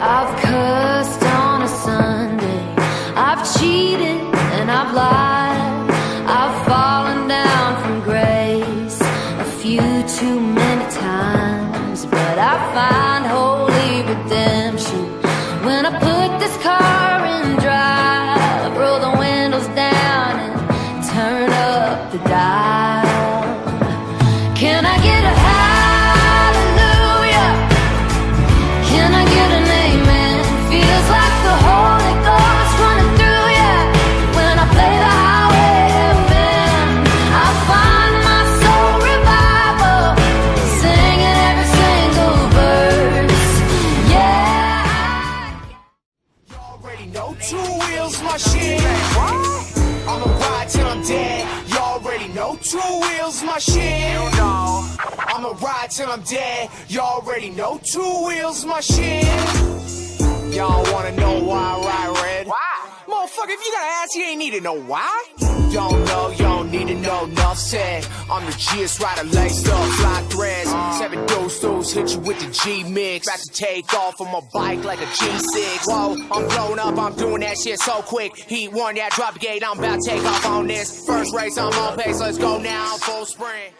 I've cursed on a Sunday, I've cheated and I've lied, I've fallen down from grace a few too many times, but I find holy redemption when I put this car in drive, roll the windows down and turn up the dial. Can I get a hallelujah? Can I get an amen? Feels like the Holy Ghost running through ya when I play the highway FM. I find my soul revival, singing every single verse. Yeah. You already know 2 wheels, my shit. I'ma ride till I'm dead. You already know 2 wheels, my shit. I'ma ride till I'm dead. You already know 2 wheels, my shit. Y'all wanna know why I ride red? Why? Motherfucker, if you gotta ask, you ain't need to know why. You don't know, you don't need to know, enough said. I'm the G-est rider, laced up, fly threads. 7 dose, hit you with the G-mix. About to take off on my bike like a G6. Whoa, I'm blowing up, I'm doing that shit so quick. Heat 1, yeah, drop a gate, I'm about to take off on this. First race, I'm on pace, let's go now, full sprint.